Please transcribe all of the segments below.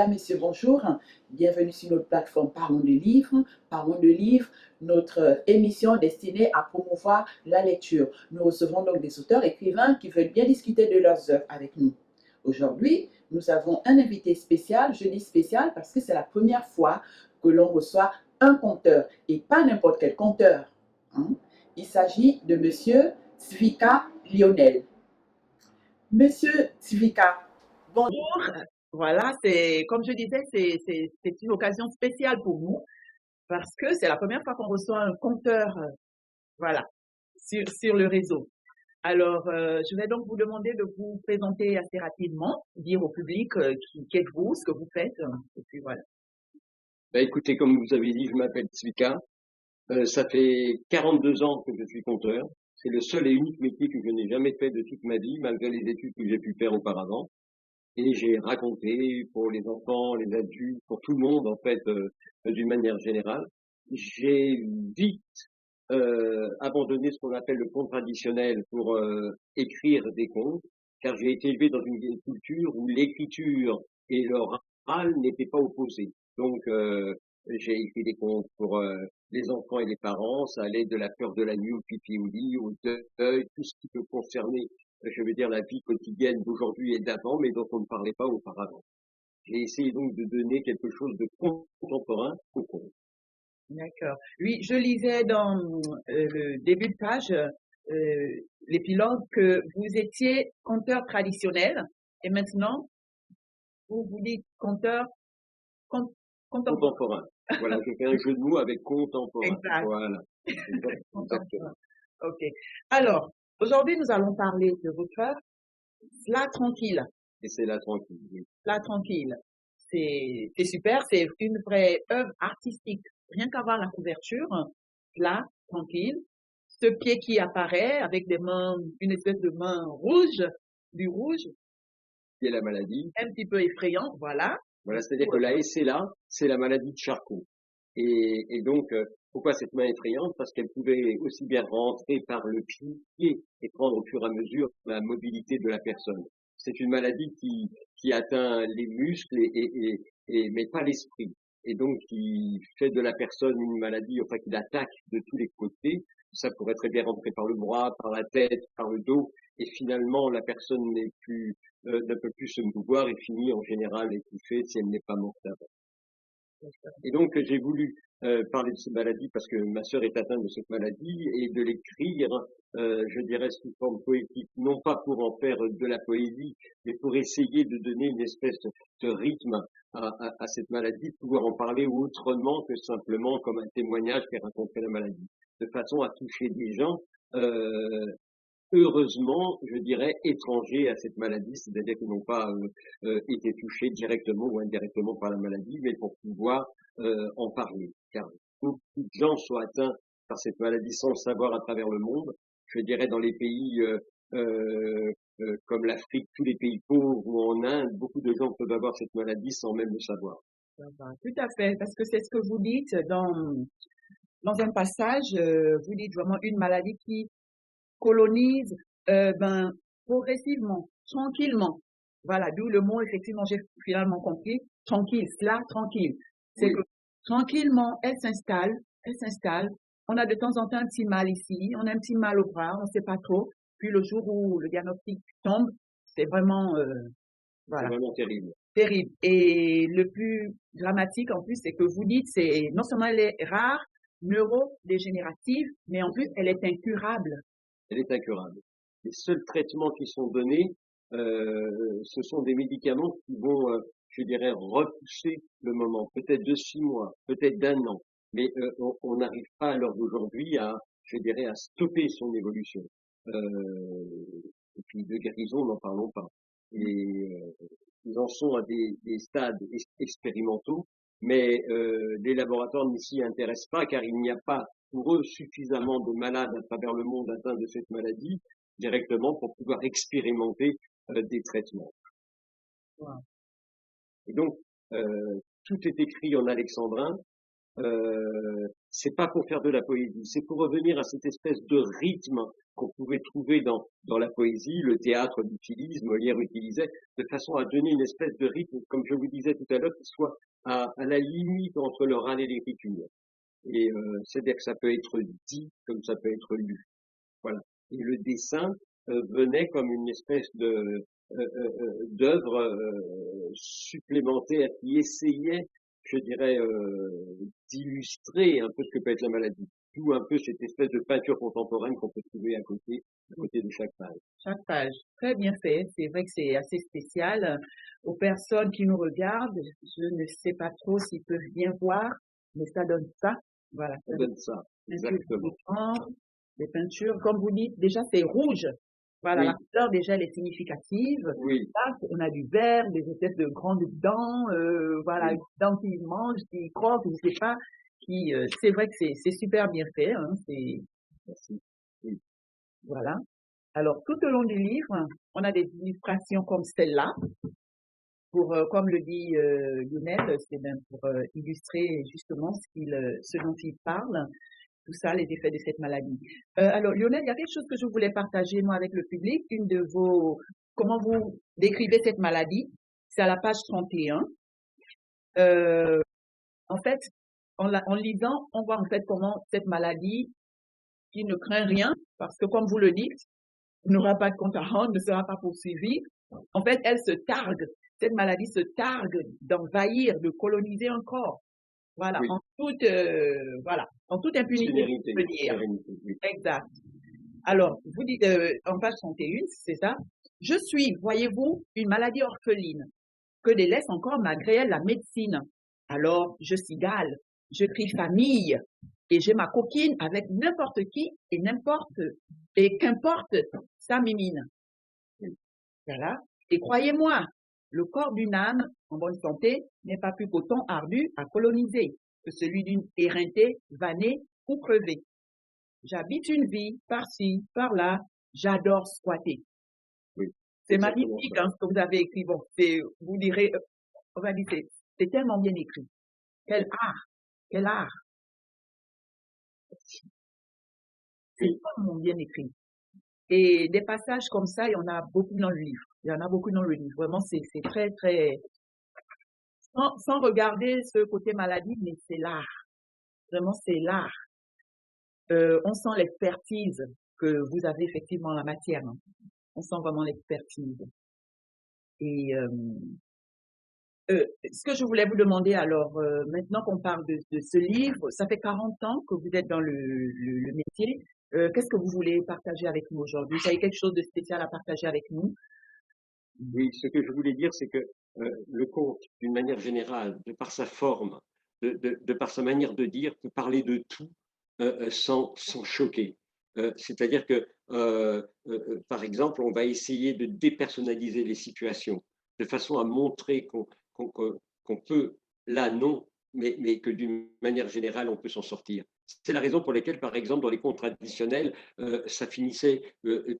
Mesdames, Messieurs, bonjour. Bienvenue sur notre plateforme Parlons de livres. Parlons de livres, notre émission destinée à promouvoir la lecture. Nous recevons donc des auteurs écrivains qui veulent bien discuter de leurs œuvres avec nous. Aujourd'hui, nous avons un invité spécial. Je dis spécial parce que c'est la première fois que l'on reçoit un conteur et pas n'importe quel conteur. Il s'agit de Monsieur Cvica Lionel. Monsieur Cvica, bonjour. Voilà, c'est comme je disais, c'est une occasion spéciale pour nous parce que c'est la première fois qu'on reçoit un conteur, voilà, sur le réseau. Alors, je vais donc vous demander de vous présenter assez rapidement, dire au public qui êtes-vous, ce que vous faites, et puis voilà. Écoutez, comme vous avez dit, je m'appelle Cvica. Ça fait 42 ans que je suis conteur. C'est le seul et unique métier que je n'ai jamais fait de toute ma vie, malgré les études que j'ai pu faire auparavant. Et j'ai raconté pour les enfants, les adultes, pour tout le monde, en fait, d'une manière générale. J'ai vite abandonné ce qu'on appelle le conte traditionnel pour écrire des contes, car j'ai été élevé dans une culture où l'écriture et l'oral n'étaient pas opposés. Donc, j'ai écrit des contes pour les enfants et les parents. Ça allait de la peur de la nuit au pipi au lit, au deuil, tout ce qui peut concerner, je veux dire, la vie quotidienne d'aujourd'hui et d'avant, mais dont on ne parlait pas auparavant. J'ai essayé donc de donner quelque chose de contemporain au conte. D'accord. Oui, je lisais dans le début de page, l'épilogue, que vous étiez conteur traditionnel et maintenant, vous vous dites conteur contemporain. Contemporain. Voilà, j'ai fait un jeu de mots avec contemporain. Exact. Voilà. Exactement. Ok. Alors, aujourd'hui, nous allons parler de votre œuvre, La Tranquille. Et c'est La Tranquille, oui. La Tranquille. C'est super, c'est une vraie œuvre artistique. Rien qu'à voir la couverture, là, tranquille, ce pied qui apparaît avec des mains, une espèce de main rouge, du rouge. Qui est la maladie. Un petit peu effrayant, voilà. Voilà, c'est-à-dire que la SLA, c'est la maladie de Charcot. Et donc, pourquoi cette main effrayante? Parce qu'elle pouvait aussi bien rentrer par le pied et prendre au fur et à mesure la mobilité de la personne. C'est une maladie qui atteint les muscles mais pas l'esprit. Et donc, qui fait de la personne une maladie, enfin, qui l'attaque de tous les côtés. Ça pourrait très bien rentrer par le bras, par la tête, par le dos. Et finalement, la personne ne peut plus se mouvoir et finit en général étouffée si elle n'est pas morte avant. Et donc j'ai voulu parler de cette maladie parce que ma sœur est atteinte de cette maladie et de l'écrire, je dirais sous forme poétique, non pas pour en faire de la poésie, mais pour essayer de donner une espèce de rythme à cette maladie, pouvoir en parler autrement que simplement comme un témoignage qui raconterait la maladie, de façon à toucher des gens heureusement, je dirais, étrangers à cette maladie, c'est-à-dire qu'ils n'ont pas été touchés directement ou indirectement par la maladie, mais pour pouvoir en parler. Car beaucoup de gens sont atteints par cette maladie sans le savoir à travers le monde. Je dirais dans les pays comme l'Afrique, tous les pays pauvres ou en Inde, beaucoup de gens peuvent avoir cette maladie sans même le savoir. Tout à fait, parce que c'est ce que vous dites dans un passage, vous dites vraiment une maladie qui colonise progressivement, tranquillement. Voilà, d'où le mot, effectivement, j'ai finalement compris, tranquille, cela, tranquille. C'est Oui. que tranquillement, elle s'installe. On a de temps en temps un petit mal ici, on a un petit mal au bras, on ne sait pas trop. Puis le jour où le diagnostic tombe, c'est vraiment, voilà. C'est vraiment terrible. Terrible. Et le plus dramatique en plus, c'est que vous dites, c'est non seulement elle est rare, neurodégénérative, mais en plus elle est incurable. Elle est incurable. Les seuls traitements qui sont donnés, ce sont des médicaments qui vont, je dirais, repousser le moment, peut-être de 6 mois, peut-être d'1 an, mais on n'arrive pas à l'heure d'aujourd'hui je dirais, à stopper son évolution. Et puis de guérison, n'en parlons pas. Et ils en sont à des stades expérimentaux, mais les laboratoires ne s'y intéressent pas car il n'y a pas pour eux suffisamment de malades à travers le monde atteints de cette maladie directement pour pouvoir expérimenter des traitements. Wow. Et donc, tout est écrit en alexandrin. C'est pas pour faire de la poésie, c'est pour revenir à cette espèce de rythme qu'on pouvait trouver dans la poésie, le théâtre l'utilise, Molière utilisait, de façon à donner une espèce de rythme, comme je vous disais tout à l'heure, qui soit à la limite entre l'oral et l'écriture. Et c'est-à-dire que ça peut être dit comme ça peut être lu. Voilà. Et le dessin venait comme une espèce d'œuvre supplémentaire qui essayait, je dirais, d'illustrer un peu ce que peut être la maladie. D'où un peu cette espèce de peinture contemporaine qu'on peut trouver à côté de chaque page. Chaque page. Très bien fait. C'est vrai que c'est assez spécial. Aux personnes qui nous regardent, je ne sais pas trop s'ils peuvent bien voir, mais ça donne ça. Voilà. Ça donne ça. Exactement. Les peintures, comme vous dites, déjà c'est rouge. Voilà, oui. la couleur déjà elle est significative. Oui. Là, on a du vert, des espèces de grandes dents, voilà, oui. Une dent qui mange, qui croque, je sais pas, qui, c'est vrai que c'est super bien fait, hein, c'est. Merci. Oui. Voilà. Alors, tout au long du livre, on a des illustrations comme celle-là, pour, comme le dit Lionel, c'est bien pour illustrer justement ce dont il parle, tout ça, les effets de cette maladie. Alors, Lionel, il y a quelque chose que je voulais partager, moi, avec le public. Comment vous décrivez cette maladie? C'est à la page 31. En fait, en lisant, on voit en fait comment cette maladie, qui ne craint rien, parce que comme vous le dites, n'aura pas de compte à rendre, ne sera pas poursuivie. En fait, cette maladie se targue d'envahir, de coloniser un corps. Voilà, oui. En toute impunité, je peux dire. Oui. Exact. Alors, vous dites, en page 31, c'est ça. Je suis, voyez-vous, une maladie orpheline, que délaisse encore malgré elle la médecine. Alors, je cigale, je crie famille, et j'ai ma coquine avec n'importe qui et qu'importe sa mimine. Voilà. Et croyez-moi, le corps d'une âme en bonne santé n'est pas plus qu'autant ardu à coloniser que celui d'une éreintée, vannée ou crevée. J'habite une vie par-ci, par-là, j'adore squatter. Oui, c'est magnifique hein, ce que vous avez écrit. Bon, vous direz, on va dire, c'est tellement bien écrit. Quel art, quel art. C'est tellement bien écrit. Et des passages comme ça, il y en a beaucoup dans le livre. Il y en a beaucoup dans le livre. Vraiment, c'est très, très... Sans regarder ce côté maladie, mais c'est l'art. Vraiment, c'est l'art. On sent l'expertise que vous avez effectivement en la matière. Hein. On sent vraiment l'expertise. Et ce que je voulais vous demander, alors, maintenant qu'on parle de ce livre, ça fait 40 ans que vous êtes dans le métier. Qu'est-ce que vous voulez partager avec nous aujourd'hui? Vous avez quelque chose de spécial à partager avec nous? Oui, ce que je voulais dire, c'est que le conte, d'une manière générale, de par sa forme, de par sa manière de dire, peut parler de tout sans choquer. C'est-à-dire que, par exemple, on va essayer de dépersonnaliser les situations, de façon à montrer qu'on peut, là non, mais que d'une manière générale, on peut s'en sortir. C'est la raison pour laquelle, par exemple, dans les contes traditionnels, ça finissait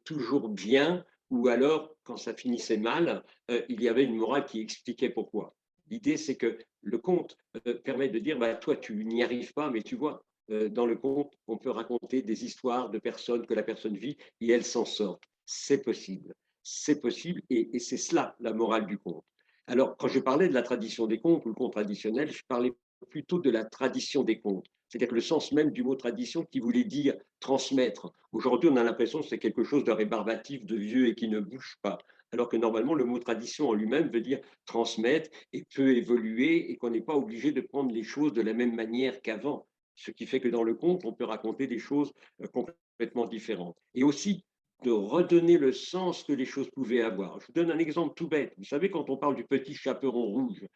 toujours bien, ou alors, quand ça finissait mal, il y avait une morale qui expliquait pourquoi. L'idée, c'est que le conte permet de dire, bah, toi, tu n'y arrives pas, mais tu vois, dans le conte, on peut raconter des histoires de personnes que la personne vit et elle s'en sort. C'est possible. C'est possible et c'est cela la morale du conte. Alors, quand je parlais de la tradition des contes ou le conte traditionnel, je parlais plutôt de la tradition des contes. C'est-à-dire que le sens même du mot tradition qui voulait dire transmettre. Aujourd'hui, on a l'impression que c'est quelque chose de rébarbatif, de vieux et qui ne bouge pas. Alors que normalement, le mot tradition en lui-même veut dire transmettre et peut évoluer et qu'on n'est pas obligé de prendre les choses de la même manière qu'avant. Ce qui fait que dans le conte, on peut raconter des choses complètement différentes. Et aussi, de redonner le sens que les choses pouvaient avoir. Je vous donne un exemple tout bête. Vous savez, quand on parle du petit chaperon rouge,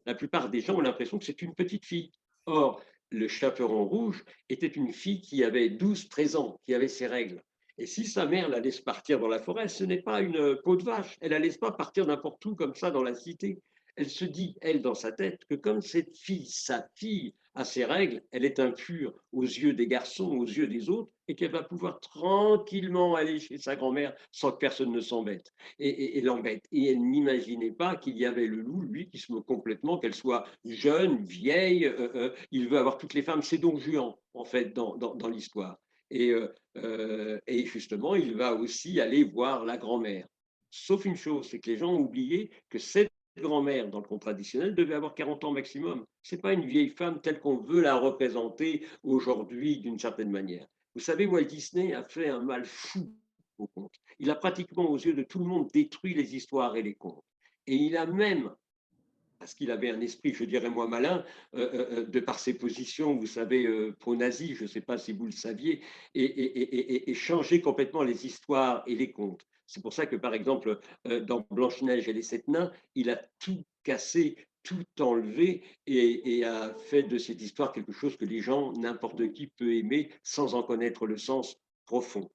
la plupart des gens ont l'impression que c'est une petite fille. Or, le chaperon rouge était une fille qui avait 12-13 ans, qui avait ses règles. Et si sa mère la laisse partir dans la forêt, ce n'est pas une peau de vache. Elle ne la laisse pas partir n'importe où comme ça dans la cité. Elle se dit, elle, dans sa tête, que comme cette fille, sa fille, a ses règles, elle est impure aux yeux des garçons, aux yeux des autres, et qu'elle va pouvoir tranquillement aller chez sa grand-mère sans que personne ne s'embête et l'embête. Et elle n'imaginait pas qu'il y avait le loup, lui, qui se moque complètement, qu'elle soit jeune, vieille, il veut avoir toutes les femmes. C'est Don Juan, en fait, dans l'histoire. Et justement, il va aussi aller voir la grand-mère. Sauf une chose, c'est que les gens ont oublié que cette grand-mère, dans le conte traditionnel, devait avoir 40 ans maximum. Ce n'est pas une vieille femme telle qu'on veut la représenter aujourd'hui d'une certaine manière. Vous savez, Walt Disney a fait un mal fou au conte. Il a pratiquement, aux yeux de tout le monde, détruit les histoires et les contes. Et il a même, parce qu'il avait un esprit, je dirais moi, malin, de par ses positions, vous savez, pro-nazi, je ne sais pas si vous le saviez, et changé complètement les histoires et les contes. C'est pour ça que, par exemple, dans Blanche-Neige et les Sept Nains, il a tout cassé, tout enlevé et a fait de cette histoire quelque chose que les gens, n'importe qui peut aimer sans en connaître le sens profond.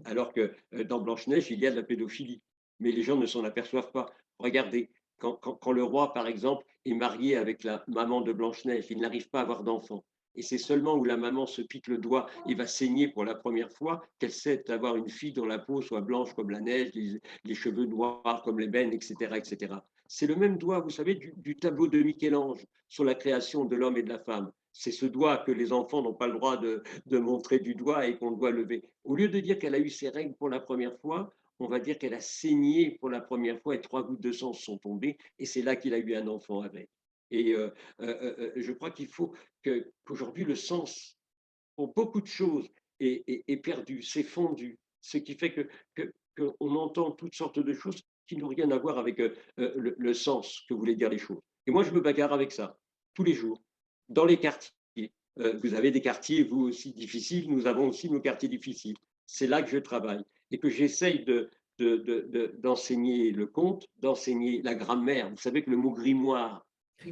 Alors que dans Blanche-Neige, il y a de la pédophilie, mais les gens ne s'en aperçoivent pas. Regardez, quand le roi, par exemple, est marié avec la maman de Blanche-Neige, il n'arrive pas à avoir d'enfant. Et c'est seulement où la maman se pique le doigt et va saigner pour la première fois qu'elle sait avoir une fille dont la peau soit blanche comme la neige, les cheveux noirs comme l'ébène, etc., etc. C'est le même doigt, vous savez, du tableau de Michel-Ange sur la création de l'homme et de la femme. C'est ce doigt que les enfants n'ont pas le droit de montrer du doigt et qu'on doit lever. Au lieu de dire qu'elle a eu ses règles pour la première fois, on va dire qu'elle a saigné pour la première fois et 3 gouttes de sang sont tombées et c'est là qu'il a eu un enfant avec. Je crois qu'il faut qu'aujourd'hui le sens pour beaucoup de choses est perdu, c'est fondu, ce qui fait qu'on entend toutes sortes de choses qui n'ont rien à voir avec le sens que voulaient dire les choses. Et moi, je me bagarre avec ça tous les jours, dans les quartiers. Vous avez des quartiers, vous aussi, difficiles, nous avons aussi nos quartiers difficiles. C'est là que je travaille et que j'essaye d'enseigner le conte, d'enseigner la grammaire. Vous savez que le mot grimoire,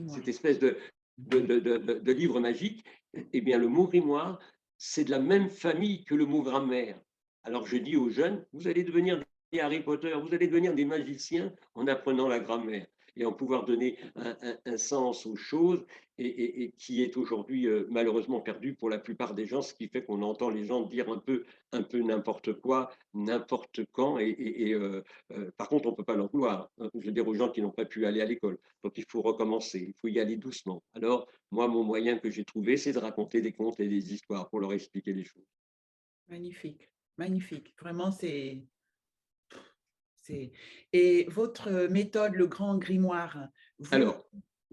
cette espèce de livre magique, eh bien, le mot grimoire, c'est de la même famille que le mot grammaire. Alors, je dis aux jeunes, vous allez devenir des Harry Potter, vous allez devenir des magiciens en apprenant la grammaire et en pouvoir donner un sens aux choses et qui est aujourd'hui malheureusement perdu pour la plupart des gens, ce qui fait qu'on entend les gens dire un peu n'importe quoi, n'importe quand. Par contre, on ne peut pas leur vouloir. Je veux dire aux gens qui n'ont pas pu aller à l'école. Donc, il faut recommencer, il faut y aller doucement. Alors, moi, mon moyen que j'ai trouvé, c'est de raconter des contes et des histoires pour leur expliquer les choses. Magnifique, magnifique. Vraiment, Et votre méthode, le grand grimoire, vous, Alors,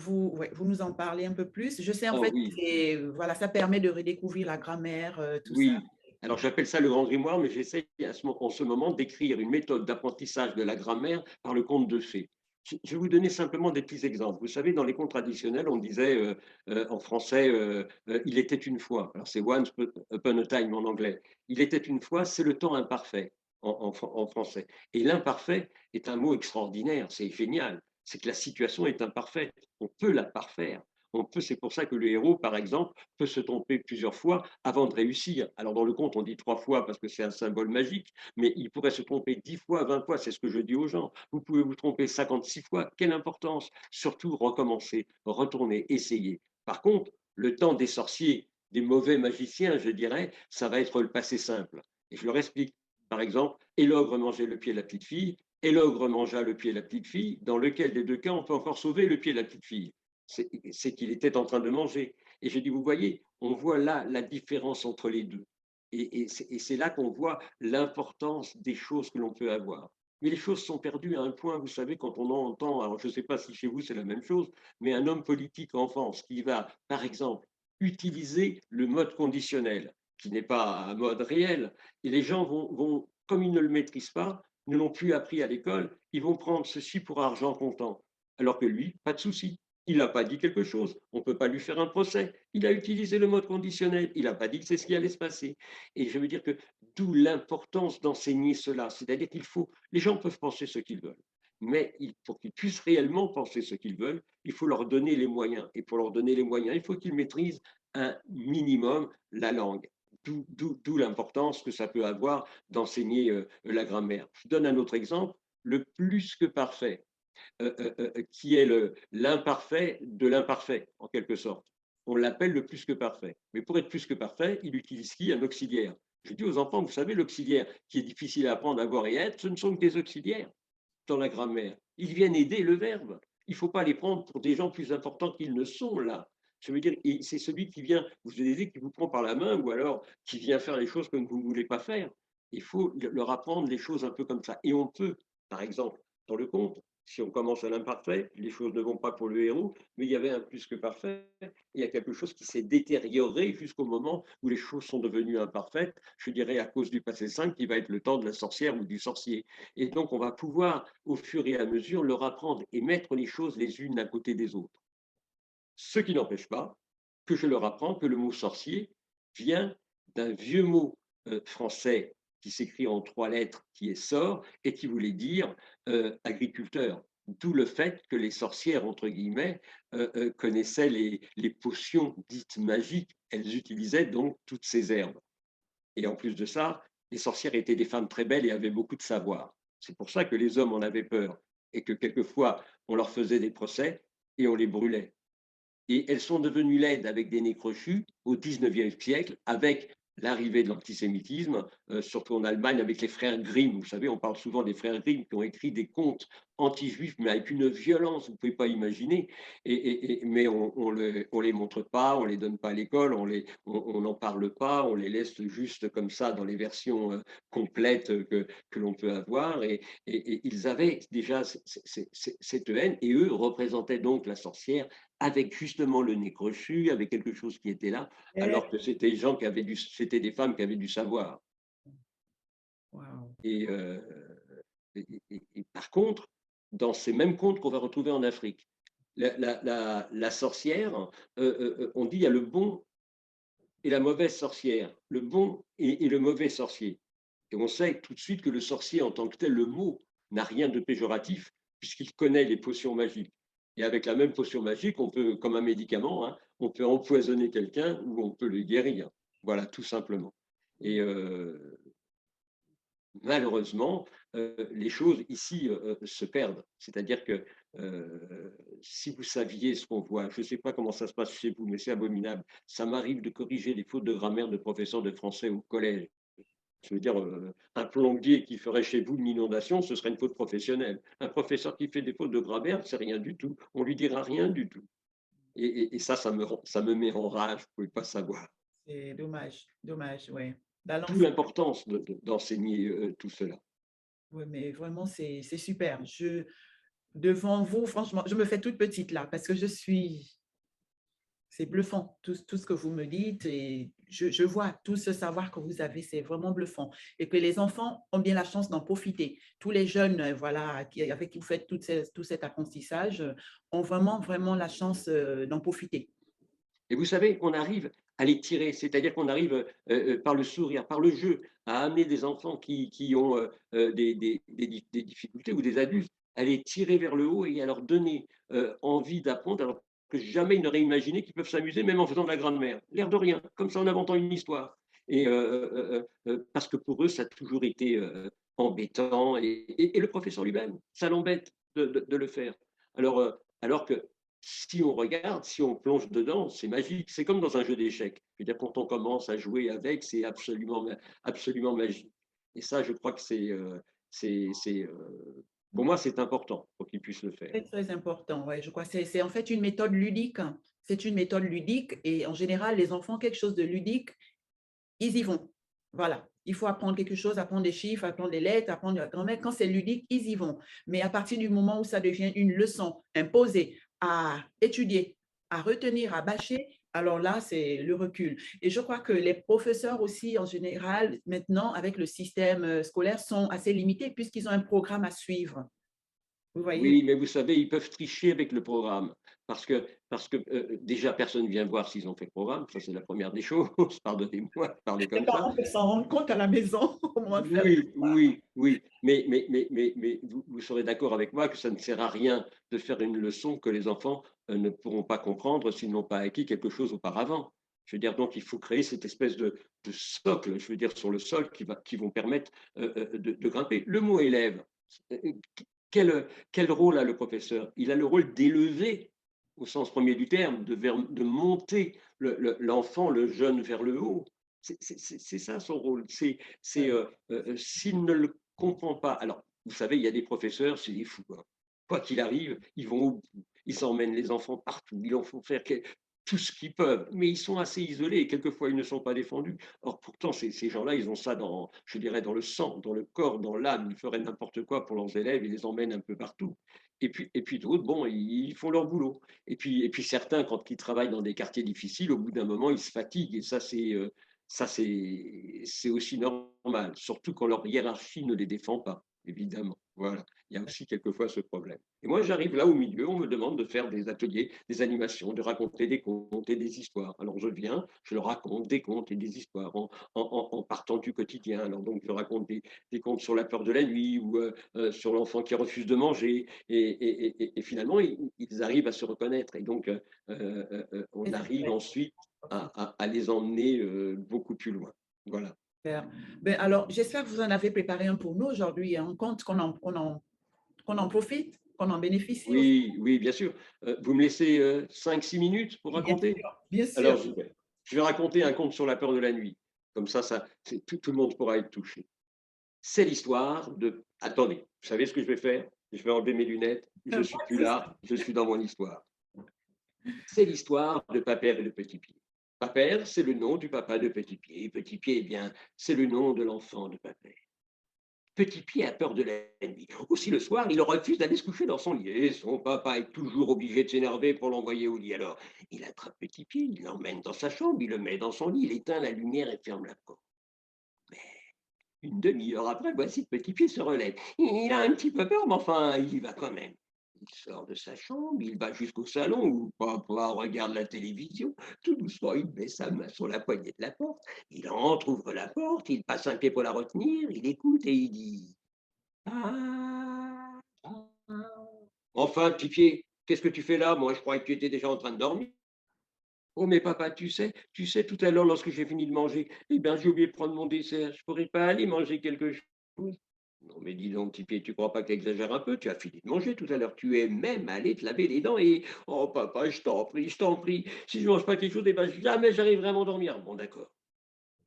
ouais, vous nous en parlez un peu plus? Je sais en oh fait, oui, voilà, ça permet de redécouvrir la grammaire, tout ça. oui. Alors, j'appelle ça le grand grimoire, mais j'essaie en ce moment d'écrire une méthode d'apprentissage de la grammaire par le conte de fées. Je vais vous donner simplement des petits exemples. Vous savez, dans les contes traditionnels, on disait en français il était une fois. Alors, c'est once upon a time en anglais. Il était une fois, c'est le temps imparfait en français. Et l'imparfait est un mot extraordinaire, c'est génial. C'est que la situation est imparfaite. On peut la parfaire. C'est pour ça que le héros, par exemple, peut se tromper plusieurs fois avant de réussir. Alors dans le conte, on dit 3 fois parce que c'est un symbole magique, mais il pourrait se tromper 10 fois, 20 fois, c'est ce que je dis aux gens. Vous pouvez vous tromper 56 fois, quelle importance? Surtout recommencer, retourner, essayer. Par contre, le temps des sorciers, des mauvais magiciens, je dirais, ça va être le passé simple. Et je leur explique. Par exemple, et l'ogre mangeait le pied de la petite fille, et l'ogre mangea le pied de la petite fille, dans lequel des deux cas on peut encore sauver le pied de la petite fille? C'est qu'il était en train de manger. Et je dis, vous voyez, on voit là la différence entre les deux. Et c'est là qu'on voit l'importance des choses que l'on peut avoir. Mais les choses sont perdues à un point, vous savez, quand on entend, alors je ne sais pas si chez vous c'est la même chose, mais un homme politique en France qui va, par exemple, utiliser le mode conditionnel, qui n'est pas un mode réel, et les gens comme ils ne le maîtrisent pas, ne l'ont plus appris à l'école, ils vont prendre ceci pour argent comptant. Alors que lui, pas de souci. Il n'a pas dit quelque chose. On ne peut pas lui faire un procès. Il a utilisé le mode conditionnel. Il n'a pas dit que c'est ce qui allait se passer. Et je veux dire que d'où l'importance d'enseigner cela. C'est-à-dire qu'il faut, les gens peuvent penser ce qu'ils veulent. Mais pour qu'ils puissent réellement penser ce qu'ils veulent, il faut leur donner les moyens. Et pour leur donner les moyens, il faut qu'ils maîtrisent un minimum la langue. D'où l'importance que ça peut avoir d'enseigner la grammaire. Je donne un autre exemple, le plus que parfait qui est l'imparfait de l'imparfait, en quelque sorte. On l'appelle le plus que parfait. Mais pour être plus que parfait, il utilise qui? Un auxiliaire. Je dis aux enfants, vous savez, l'auxiliaire qui est difficile à apprendre, à voir et à être, ce ne sont que des auxiliaires dans la grammaire. Ils viennent aider le verbe. Il ne faut pas les prendre pour des gens plus importants qu'ils ne sont là. Je veux dire, c'est celui qui vient vous aider, qui vous prend par la main ou alors qui vient faire les choses que vous ne voulez pas faire. Il faut leur apprendre les choses un peu comme ça. Et on peut, par exemple, dans le conte, si on commence à l'imparfait, les choses ne vont pas pour le héros, mais il y avait un plus que parfait. Il y a quelque chose qui s'est détérioré jusqu'au moment où les choses sont devenues imparfaites, je dirais à cause du passé 5, qui va être le temps de la sorcière ou du sorcier. Et donc, on va pouvoir, au fur et à mesure, leur apprendre et mettre les choses les unes à côté des autres. Ce qui n'empêche pas que je leur apprends que le mot sorcier vient d'un vieux mot français qui s'écrit en 3 lettres, qui est sort, et qui voulait dire agriculteur. D'où le fait que les sorcières, entre guillemets, connaissaient les potions dites magiques. Elles utilisaient donc toutes ces herbes. Et en plus de ça, les sorcières étaient des femmes très belles et avaient beaucoup de savoir. C'est pour ça que les hommes en avaient peur et que quelquefois, on leur faisait des procès et on les brûlait. Et elles sont devenues laides avec des nez crochus au XIXe siècle, avec l'arrivée de l'antisémitisme, surtout en Allemagne avec les frères Grimm. Vous savez, on parle souvent des frères Grimm qui ont écrit des contes anti-juifs, mais avec une violence, vous ne pouvez pas imaginer. Mais on les montre pas, on les donne pas à l'école, on n'en parle pas, on les laisse juste comme ça dans les versions complètes que l'on peut avoir. Et ils avaient déjà cette haine, et eux représentaient donc la sorcière avec justement le nez crochu, avec quelque chose qui était là, alors que c'était des gens qui avaient c'était des femmes qui avaient du savoir. Wow. Et, par contre, dans ces mêmes contes qu'on va retrouver en Afrique, la sorcière, on dit il y a le bon et la mauvaise sorcière, le bon et le mauvais sorcier. Et on sait tout de suite que le sorcier en tant que tel, le mot n'a rien de péjoratif puisqu'il connaît les potions magiques. Et avec la même potion magique, on peut, comme un médicament, hein, on peut empoisonner quelqu'un ou on peut le guérir. Voilà, tout simplement. Et malheureusement, les choses ici se perdent. C'est-à-dire que si vous saviez ce qu'on voit, je ne sais pas comment ça se passe chez vous, mais c'est abominable. Ça m'arrive de corriger les fautes de grammaire de professeurs de français au collège. Je veux dire, un plombier qui ferait chez vous une inondation, ce serait une faute professionnelle. Un professeur qui fait des fautes de grammaire, c'est rien du tout. On lui dira rien du tout. Et ça, ça me met en rage, vous ne pouvez pas savoir. C'est dommage, dommage, ouais. La langue, D'où l'importance d'enseigner tout cela. ouais, mais vraiment, c'est super. Devant vous, franchement, je me fais toute petite là parce que c'est bluffant, tout ce que vous me dites et je vois tout ce savoir que vous avez, c'est vraiment bluffant et que les enfants ont bien la chance d'en profiter. Tous les jeunes, voilà, avec qui vous faites tout cet apprentissage, ont vraiment, vraiment la chance d'en profiter. Et vous savez, on arrive à les tirer, c'est-à-dire qu'on arrive par le sourire, par le jeu, à amener des enfants qui ont des difficultés ou des adultes, à les tirer vers le haut et à leur donner envie d'apprendre, alors que jamais ils n'auraient imaginé qu'ils peuvent s'amuser même en faisant de la grammaire. L'air de rien, comme ça en inventant une histoire. Et parce que pour eux, ça a toujours été embêtant. Et le professeur lui-même, ça l'embête de le faire. Alors que si on regarde, si on plonge dedans, c'est magique. C'est comme dans un jeu d'échecs. Je veux dire, quand on commence à jouer avec, c'est absolument magique. Et ça, je crois que pour moi, c'est important pour qu'ils puissent le faire. Très, très important, ouais, je crois. C'est en fait une méthode ludique. C'est une méthode ludique et en général, les enfants, quelque chose de ludique, ils y vont. Voilà. Il faut apprendre quelque chose, apprendre des chiffres, apprendre des lettres, apprendre la grammaire. Quand c'est ludique, ils y vont. Mais à partir du moment où ça devient une leçon imposée à étudier, à retenir, à bâcher, alors là, c'est le recul. Et je crois que les professeurs aussi, en général, maintenant, avec le système scolaire, sont assez limités puisqu'ils ont un programme à suivre. Vous voyez? Oui, mais vous savez, ils peuvent tricher avec le programme parce que déjà, personne ne vient voir s'ils ont fait le programme. Ça, c'est la première des choses. Pardonnez-moi de parler Les comme ça. parents peuvent s'en rendre compte à la maison au moment de faire le Oui, devoir. oui, oui. Mais vous serez d'accord avec moi que ça ne sert à rien de faire une leçon que les enfants ne pourront pas comprendre s'ils n'ont pas acquis quelque chose auparavant. Je veux dire, donc, il faut créer cette espèce de socle, je veux dire, sur le sol qui vont permettre de grimper. Le mot élève, euh, quel rôle a le professeur? Il a le rôle d'élever, au sens premier du terme, de monter l'enfant, le jeune vers le haut. C'est ça son rôle. Ouais. S'il ne le comprend pas, alors vous savez, il y a des professeurs, c'est des fous, hein. Quoi qu'il arrive, ils vont au bout, ils emmènent les enfants partout, ils en font faire. tout ce qu'ils peuvent, mais ils sont assez isolés et quelquefois ils ne sont pas défendus. Or pourtant ces gens-là, ils ont ça dans, je dirais, dans le sang, dans le corps, dans l'âme. Ils feraient n'importe quoi pour leurs élèves, ils les emmènent un peu partout. Et puis d'autres, bon, ils font leur boulot. Et puis certains, quand ils travaillent dans des quartiers difficiles, au bout d'un moment, ils se fatiguent et ça c'est aussi normal, surtout quand leur hiérarchie ne les défend pas, évidemment. Voilà, il y a aussi quelquefois ce problème. Et moi, j'arrive là au milieu, on me demande de faire des ateliers, des animations, de raconter des contes et des histoires. Alors je viens, je leur raconte des contes et des histoires en partant du quotidien. Alors donc je raconte des contes sur la peur de la nuit ou sur l'enfant qui refuse de manger. Et finalement, ils arrivent à se reconnaître. Et donc, on Et c'est arrive vrai. ensuite Ok, à les emmener beaucoup plus loin. Voilà. super. Ben, alors, j'espère que vous en avez préparé un pour nous aujourd'hui, un compte qu'on en profite, qu'on en bénéficie aussi. Oui, oui, bien sûr. Vous me laissez 5-6 minutes pour Bien raconter? sûr, bien Alors, sûr. je vais raconter un conte sur la peur de la nuit. Comme ça, tout le monde pourra être touché. C'est l'histoire de... Attendez, vous savez ce que je vais faire? Je vais enlever mes lunettes. Je Pas suis plus de souci. là. Je suis dans mon histoire. C'est l'histoire de Papère et de Petit Pied. Papère, c'est le nom du papa de Petit Pied. Petit Pied, eh bien, c'est le nom de l'enfant de Papère. Petit Pied a peur de la nuit. Aussi le soir, il refuse d'aller se coucher dans son lit. Et son papa est toujours obligé de s'énerver pour l'envoyer au lit. Alors, il attrape Petit Pied, il l'emmène dans sa chambre, il le met dans son lit, il éteint la lumière et ferme la porte. Mais une demi-heure après, voici que Petit Pied se relève. Il a un petit peu peur, mais enfin, il y va quand même. Il sort de sa chambre, il va jusqu'au salon où papa regarde la télévision. Tout doucement, il met sa main sur la poignée de la porte. Il entre, ouvre la porte, il passe un pied pour la retenir, il écoute et il dit ah, ah. Enfin, petit pied, qu'est-ce que tu fais là? Moi, je croyais que tu étais déjà en train de dormir. Oh, mais papa, tu sais, tout à l'heure, lorsque j'ai fini de manger, eh bien, j'ai oublié de prendre mon dessert. Je pourrais pas aller manger quelque chose. Non, mais dis donc, petit pied, tu crois pas que tu exagères un peu? Tu as fini de manger tout à l'heure. Tu es même allé te laver les dents et... Oh, papa, je t'en prie, je t'en prie. Si je mange pas quelque chose, eh ben, jamais j'arriverai à m'endormir. Bon, d'accord.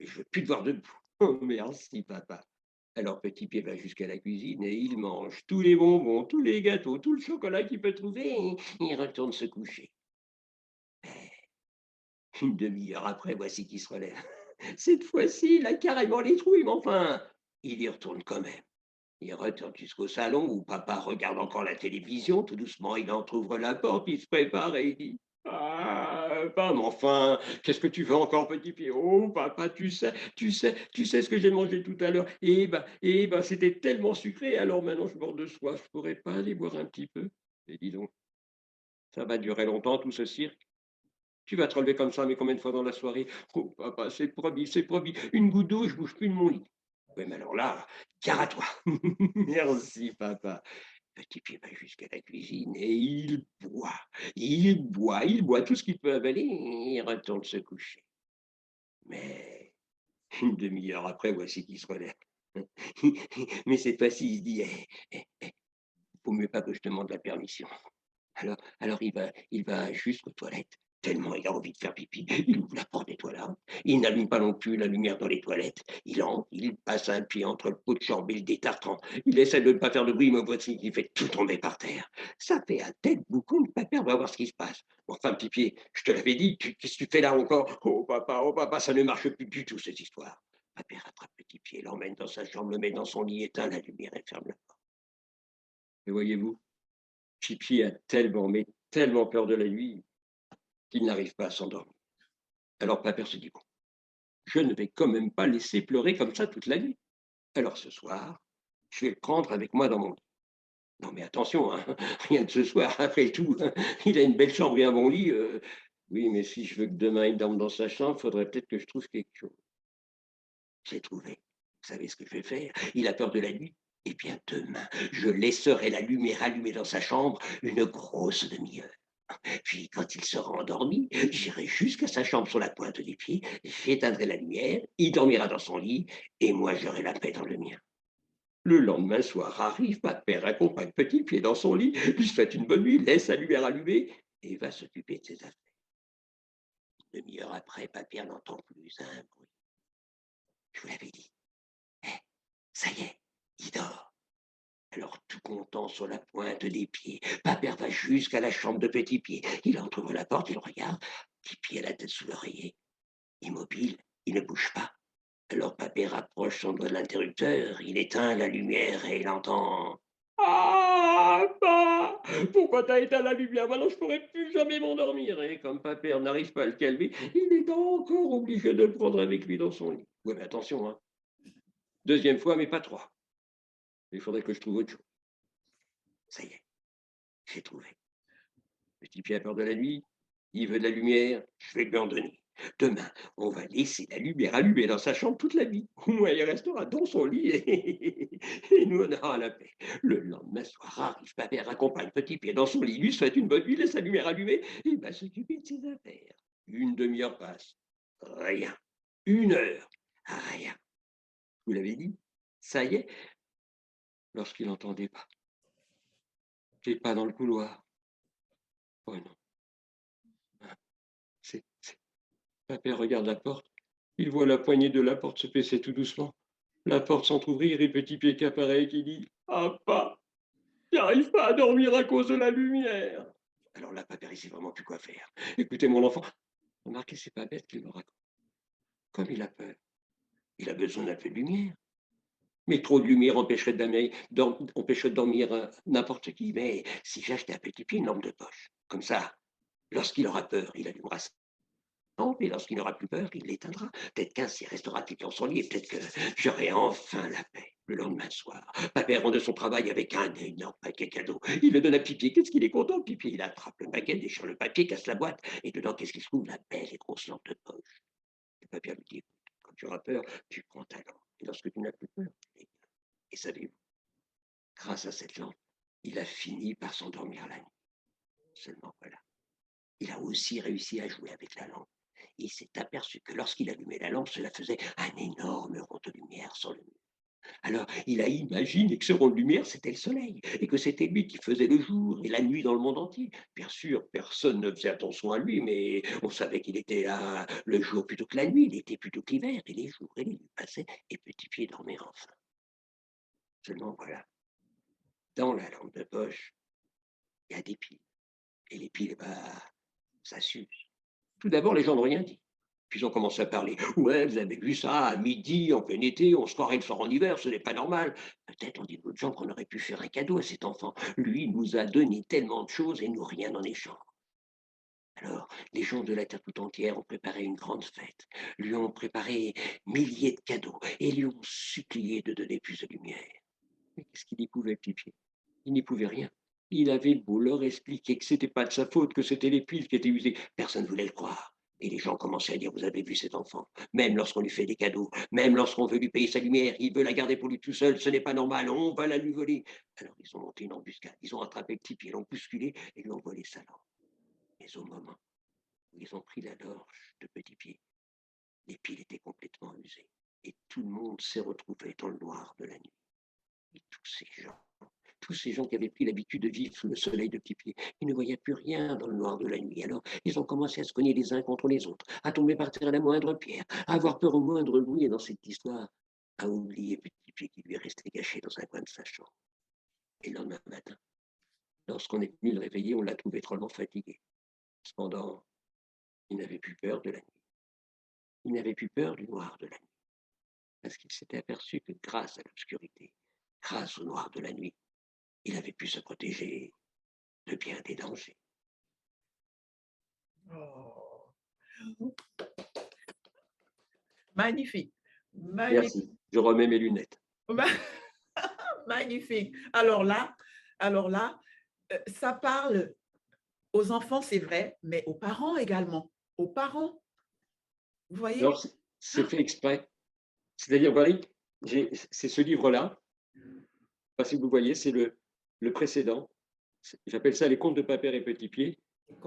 Mais je veux plus te voir debout. Oh, merci, papa. Alors, Petit Pied va jusqu'à la cuisine et il mange tous les bonbons, tous les gâteaux, tout le chocolat qu'il peut trouver et il retourne se coucher. Une demi-heure après, voici qu'il se relève. Cette fois-ci, il a carrément les trouilles, mais enfin, il y retourne quand même. Il retourne jusqu'au salon où papa regarde encore la télévision. Tout doucement, il entr'ouvre la porte, il se prépare et il dit ah, papa, mais enfin, qu'est-ce que tu veux encore, petit pied? Oh, papa, tu sais ce que j'ai mangé tout à l'heure. Et ben, c'était tellement sucré. Alors maintenant, je meurs de soif. Je pourrais pas aller boire un petit peu. Et dis donc, ça va durer longtemps tout ce cirque. Tu vas te relever comme ça, mais combien de fois dans la soirée? Oh, papa, c'est promis, c'est promis. Une goutte d'eau, je bouge plus de mon lit. Oui, mais alors là, gare à toi. Merci, papa. Petit pied va jusqu'à la cuisine et il boit tout ce qu'il peut avaler et il retourne se coucher. Mais une demi-heure après, voici qu'il se relève. Mais cette fois-ci, il se dit, faut mieux pas que je demande la permission. Alors il va jusqu'aux toilettes, tellement il a envie de faire pipi. Il ouvre la porte des toilettes, il n'allume pas non plus la lumière dans les toilettes. Il entre, il passe un pied entre le pot de chambre et le détartrant. Il essaie de ne pas faire de bruit, mais voici qu'il fait tout tomber par terre. Ça fait un tel boucan que papa va voir ce qui se passe. Bon, enfin, petit pied, je te l'avais dit, qu'est-ce que tu fais là encore? Oh papa, ça ne marche plus du tout, cette histoire. Papa rattrape petit pied, l'emmène dans sa chambre, le met dans son lit, éteint la lumière et ferme la porte. Et voyez-vous, Pipi a tellement, mais tellement peur de la nuit qu'il n'arrive pas à s'endormir. Alors Papa se dit, bon, je ne vais quand même pas laisser pleurer comme ça toute la nuit. Alors ce soir, je vais le prendre avec moi dans mon lit. Non mais attention, hein, rien de ce soir, après tout, il a une belle chambre et un bon lit. Oui, mais si je veux que demain il dorme dans sa chambre, il faudrait peut-être que je trouve quelque chose. J'ai trouvé. Vous savez ce que je vais faire? Il a peur de la nuit. Eh bien, demain, je laisserai la lumière allumée dans sa chambre une grosse demi-heure. Puis, quand il sera endormi, j'irai jusqu'à sa chambre sur la pointe des pieds, j'éteindrai la lumière, il dormira dans son lit, et moi j'aurai la paix dans le mien. Le lendemain soir arrive, ma père accompagne Petit Pied dans son lit, lui souhaite une bonne nuit, laisse la lumière allumée, et va s'occuper de ses affaires. Une demi-heure après, Papère n'entend plus un bruit. Je vous l'avais dit. Eh, ça y est, il dort. Alors, tout content sur la pointe des pieds, Papère va jusqu'à la chambre de Petit Pied. Il entrouvre la porte, il regarde. Petit Pied a la tête sous l'oreiller, immobile, il ne bouge pas. Alors Papé rapproche son doigt de l'interrupteur, il éteint la lumière et il entend. Ah, pas. Pourquoi t'as éteint la lumière? Maintenant, je pourrais plus jamais m'endormir. Et comme Papé n'arrive pas à le calmer, il est encore obligé de le prendre avec lui dans son lit. Ouais, mais attention, hein. Deuxième fois, mais pas trois. Il faudrait que je trouve autre chose. Ça y est, j'ai trouvé. Petit Pied a peur de la nuit, il veut de la lumière, je vais lui en donner. Demain, on va laisser la lumière allumée dans sa chambre toute la nuit. Au moins, il restera dans son lit et nous, on aura la paix. Le lendemain soir arrive, Papé raccompagne Petit Pied dans son lit, lui souhaite une bonne nuit, laisse la lumière allumée et il va s'occuper de ses affaires. Une demi-heure passe. Rien. Une heure. Rien. Vous l'avez dit? Ça y est, lorsqu'il entend des pas dans le couloir. Oh non. C'est. Papé regarde la porte. Il voit la poignée de la porte se baisser tout doucement. La porte s'entrouvrir et Petit Pied qui apparaît et qui dit ah, pas, j'arrive pas à dormir à cause de la lumière. Alors là, Papé, il sait vraiment plus quoi faire. Écoutez, mon enfant, remarquez, c'est pas bête qu'il me raconte. Comme il a peur, il a besoin d'un peu de lumière. Mais trop de lumière empêcherait de dormir n'importe qui. Mais si j'achetais à Petit Pied une lampe de poche, comme ça, lorsqu'il aura peur, il allumera ça. Et lorsqu'il n'aura plus peur, il l'éteindra. Peut-être qu'ainsi restera-t-il dans son lit et peut-être que j'aurai enfin la paix. Le lendemain soir, Papé rentre de son travail avec un énorme paquet cadeau. Il le donne à Pipi. Qu'est-ce qu'il est content, Pipi? Il attrape le paquet, déchire le papier, casse la boîte. Et dedans, qu'est-ce qu'il se trouve? La belle et grosse lampe de poche. Et Papé lui dit, quand tu auras peur, tu prends ta lampe. Et lorsque tu n'as plus peur, et savez-vous, grâce à cette lampe, il a fini par s'endormir la nuit. Seulement voilà, il a aussi réussi à jouer avec la lampe. Il s'est aperçu que lorsqu'il allumait la lampe, cela faisait un énorme rond de lumière sur le mur. Alors, il a imaginé que ce rond de lumière, c'était le soleil, et que c'était lui qui faisait le jour et la nuit dans le monde entier. Bien sûr, personne ne faisait attention à lui, mais on savait qu'il était là le jour plutôt que la nuit, l'été plutôt que l'hiver, et les jours et les nuits passaient, et Petit Pied dormait enfin. Seulement voilà, dans la lampe de poche, il y a des piles. Et les piles, ça s'use. Tout d'abord, les gens n'ont rien dit. Puis ils ont commencé à parler. Ouais, vous avez vu ça, à midi, en plein été, on se croirait le soir en hiver, ce n'est pas normal. Peut-être, on dit d'autres gens qu'on aurait pu faire un cadeau à cet enfant. Lui nous a donné tellement de choses et nous rien en échange. Alors, les gens de la terre tout entière ont préparé une grande fête, lui ont préparé milliers de cadeaux et lui ont supplié de donner plus de lumière. Mais qu'est-ce qu'il y pouvait, Petit Pied? Il n'y pouvait rien. Il avait beau leur expliquer que c'était pas de sa faute, que c'était les piles qui étaient usées. Personne ne voulait le croire. Et les gens commençaient à dire, vous avez vu cet enfant, même lorsqu'on lui fait des cadeaux, même lorsqu'on veut lui payer sa lumière, il veut la garder pour lui tout seul, ce n'est pas normal, on va la lui voler. Alors ils ont monté une embuscade, ils ont attrapé Petit Pied, l'ont bousculé et lui ont volé sa lampe. Mais au moment où ils ont pris la gorge de Petit Pied, les piles étaient complètement usées. Et tout le monde s'est retrouvé dans le noir de la nuit. Et tous ces gens qui avaient pris l'habitude de vivre sous le soleil de Petit Pied, ils ne voyaient plus rien dans le noir de la nuit. Alors, ils ont commencé à se cogner les uns contre les autres, à tomber par terre à la moindre pierre, à avoir peur au moindre bruit, et dans cette histoire, à oublier Petit Pied qui lui est resté caché dans un coin de sa chambre. Et le lendemain matin, lorsqu'on est venu le réveiller, on l'a trouvé drôlement fatigué. Cependant, il n'avait plus peur de la nuit. Il n'avait plus peur du noir de la nuit. Parce qu'il s'était aperçu que grâce à l'obscurité, grâce au noir de la nuit, il avait pu se protéger de bien des dangers. Oh. Magnifique. Magnifique. Merci. Je remets mes lunettes. Magnifique. Alors là, ça parle aux enfants, c'est vrai, mais aux parents également. Aux parents, vous voyez? Alors, c'est fait exprès. C'est-à-dire, voilà, c'est ce livre-là. Je ne sais pas si vous voyez, c'est le précédent. J'appelle ça Les contes de Papère et Petit Pied.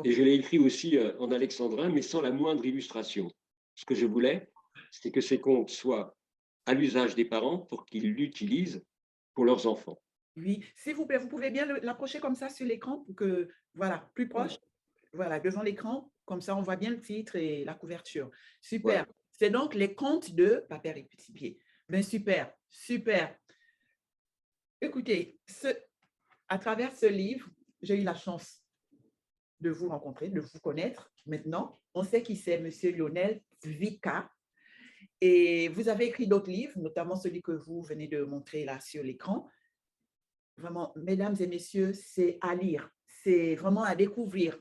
Et je l'ai écrit aussi en alexandrin, mais sans la moindre illustration. Ce que je voulais, c'était que ces contes soient à l'usage des parents pour qu'ils l'utilisent pour leurs enfants. Oui, s'il vous plaît, vous pouvez bien l'approcher comme ça sur l'écran pour que, voilà, plus proche, voilà, devant l'écran, comme ça on voit bien le titre et la couverture. Super. Voilà. C'est donc les contes de Papère et Petit Pied. Ben super, super. Écoutez, à travers ce livre, j'ai eu la chance de vous rencontrer, de vous connaître maintenant. On sait qui c'est, Monsieur Lionel Zvika. Et vous avez écrit d'autres livres, notamment celui que vous venez de montrer là sur l'écran. Vraiment, mesdames et messieurs, c'est à lire, c'est vraiment à découvrir,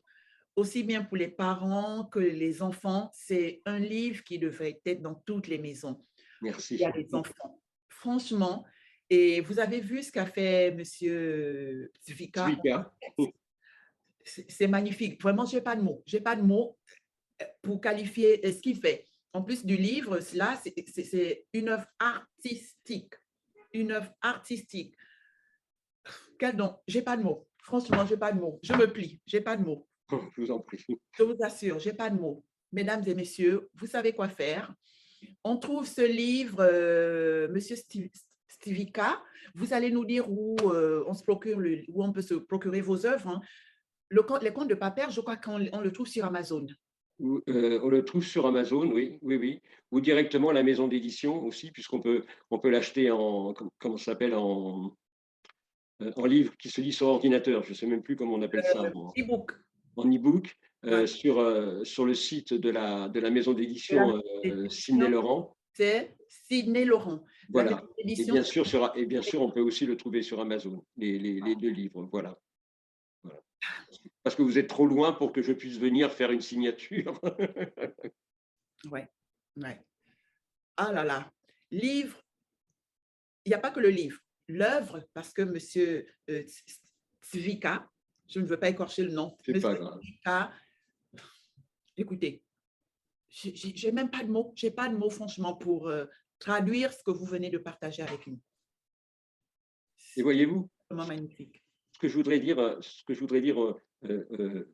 aussi bien pour les parents que les enfants. C'est un livre qui devrait être dans toutes les maisons. Merci. Il y a les enfants, franchement. Et vous avez vu ce qu'a fait Monsieur Zvika. Zvika. C'est magnifique. Vraiment, je n'ai pas de mots. Je n'ai pas de mots pour qualifier ce qu'il fait. En plus du livre, là, c'est une œuvre artistique. Une œuvre artistique. Quel don? Je n'ai pas de mots. Franchement, je n'ai pas de mots. Je me plie. Je n'ai pas de mots. Je vous en prie. Je vous assure, je n'ai pas de mots. Mesdames et messieurs, vous savez quoi faire. On trouve ce livre, Monsieur Zvika. Vous allez nous dire où on se procure où on peut se procurer vos œuvres. Hein. Les contes de Papère, je crois qu'on le trouve sur Amazon. On le trouve sur Amazon, oui, oui, oui. Ou directement à la maison d'édition aussi, puisqu'on peut l'acheter en, comment ça s'appelle, en livre qui se lit sur ordinateur. Je ne sais même plus comment on appelle ça. E-book. En e-book, Ouais. sur le site de la maison d'édition Sidney Laurent. C'est Sidney Laurent. Voilà. Et bien sûr, on peut aussi le trouver sur Amazon, les deux livres. Voilà. Voilà. Parce que vous êtes trop loin pour que je puisse venir faire une signature. Ouais, ouais. Ah là là. Livre, il n'y a pas que le livre. L'œuvre, parce que Monsieur Zvika, je ne veux pas écorcher le nom. C'est pas grave. Zvika, écoutez, j'ai même pas de mots. J'ai pas de mots, franchement, pour traduire ce que vous venez de partager avec nous. Et voyez-vous, Vraiment magnifique. ce que je voudrais dire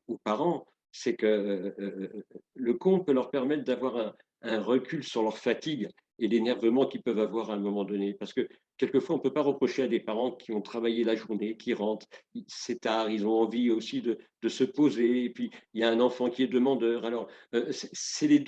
aux parents, c'est que le conte peut leur permettre d'avoir un recul sur leur fatigue et l'énervement qu'ils peuvent avoir à un moment donné. Parce que quelquefois, on ne peut pas reprocher à des parents qui ont travaillé la journée, qui rentrent, c'est tard, ils ont envie aussi de se poser, et puis il y a un enfant qui est demandeur. Alors, c'est les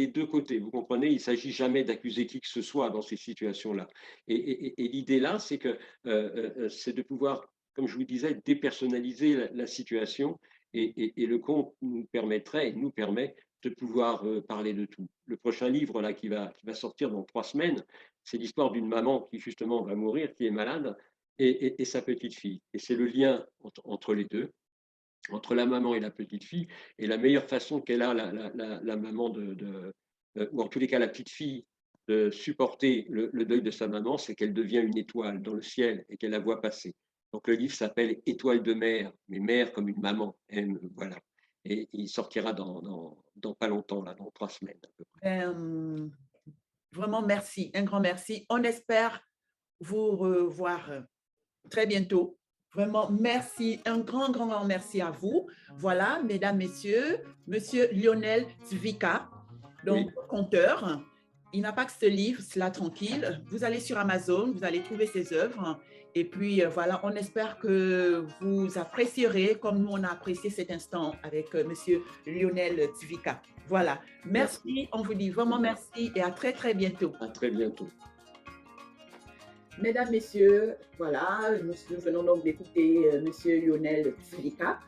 deux côtés, vous comprenez? Il ne s'agit jamais d'accuser qui que ce soit dans ces situations-là. Et l'idée là, c'est de pouvoir, comme je vous disais, dépersonnaliser la situation, et le conte nous permettrait et nous permet de pouvoir parler de tout. Le prochain livre là, qui va sortir dans 3 semaines, c'est l'histoire d'une maman qui justement va mourir, qui est malade, et sa petite fille. Et c'est le lien entre les deux, entre la maman et la petite fille. Et la meilleure façon qu'elle a, la maman, ou en tous les cas la petite fille, de supporter le deuil de sa maman, c'est qu'elle devient une étoile dans le ciel et qu'elle la voit passer. Donc le livre s'appelle Étoile de mer, mais mère comme une maman aime, voilà. Et il sortira dans pas longtemps, là, dans 3 semaines à peu près. Vraiment, merci, un grand merci. On espère vous revoir très bientôt. Vraiment, merci, un grand, grand, grand merci à vous. Voilà, mesdames, messieurs, Monsieur Lionel Zvika, donc Oui. conteur. Il n'a pas que ce livre, cela tranquille. Vous allez sur Amazon, vous allez trouver ses œuvres. Et puis, voilà, on espère que vous apprécierez, comme nous, on a apprécié cet instant avec Monsieur Lionel Zvika. Voilà, merci. On vous dit vraiment merci et à très, très bientôt. À très bientôt. Mesdames, Messieurs, voilà, nous venons donc d'écouter Monsieur Lionel Zvika.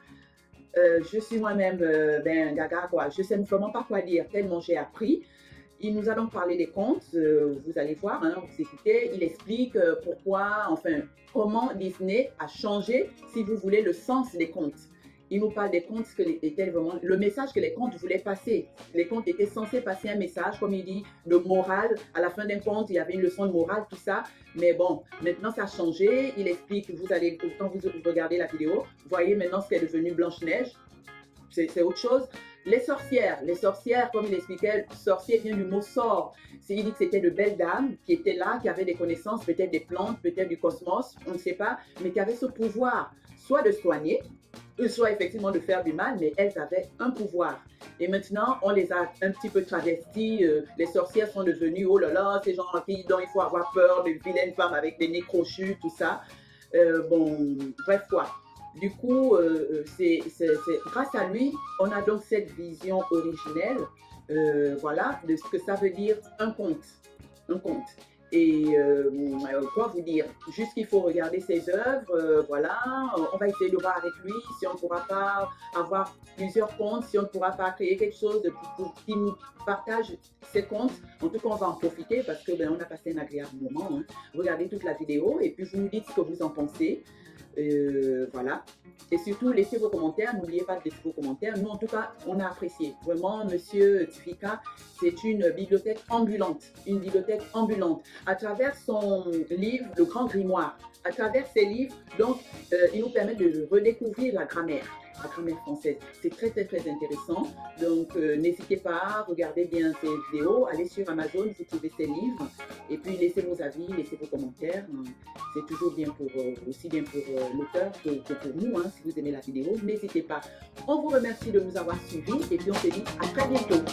Je suis moi-même gaga, quoi. Je ne sais vraiment pas quoi dire, tellement j'ai appris. Il nous a donc parlé des contes, vous allez voir, hein, vous écoutez, il explique pourquoi, enfin, comment Disney a changé, si vous voulez, le sens des contes. Il nous parle des contes, ce que était vraiment le message que les contes voulaient passer. Les contes étaient censés passer un message, comme il dit, de morale. À la fin d'un conte, il y avait une leçon de morale, tout ça. Mais bon, maintenant ça a changé. Il explique, vous allez, quand vous regardez la vidéo, vous voyez maintenant ce qu'est devenu Blanche-Neige. C'est autre chose. Les sorcières, comme il expliquait, sorcier vient du mot sort. Il dit que c'était de belles dames qui étaient là, qui avaient des connaissances, peut-être des plantes, peut-être du cosmos, on ne sait pas, mais qui avaient ce pouvoir, soit de soigner, soit effectivement de faire du mal, mais elles avaient un pouvoir. Et maintenant, on les a un petit peu travesties. Les sorcières sont devenues, oh là là, ces gens dont il faut avoir peur, de vilaines femmes avec des nez crochus, tout ça. Bon, bref quoi. Du coup, c'est grâce à lui, on a donc cette vision originelle, voilà, de ce que ça veut dire un conte. Un conte. Quoi vous dire? Juste qu'il faut regarder ses œuvres, voilà. On va essayer de voir avec lui si on ne pourra pas avoir plusieurs comptes, si on ne pourra pas créer quelque chose pour qu'il nous partage ses comptes. En tout cas, on va en profiter parce que on a passé un agréable moment. Hein. Regardez toute la vidéo et puis vous nous dites ce que vous en pensez. Voilà. Et surtout, laissez vos commentaires. N'oubliez pas de laisser vos commentaires. Nous, en tout cas, on a apprécié. Vraiment, Monsieur Tifika, c'est une bibliothèque ambulante. Une bibliothèque ambulante. À travers son livre, Le Grand Grimoire, à travers ses livres, donc, il nous permet de redécouvrir la grammaire française. C'est très, très, très intéressant. Donc, n'hésitez pas, regardez bien ces vidéos, allez sur Amazon, vous trouvez ces livres, et puis laissez vos avis, laissez vos commentaires. C'est toujours bien pour, aussi bien pour l'auteur que pour nous, hein, si vous aimez la vidéo. N'hésitez pas. On vous remercie de nous avoir suivis, et puis on se dit à très bientôt.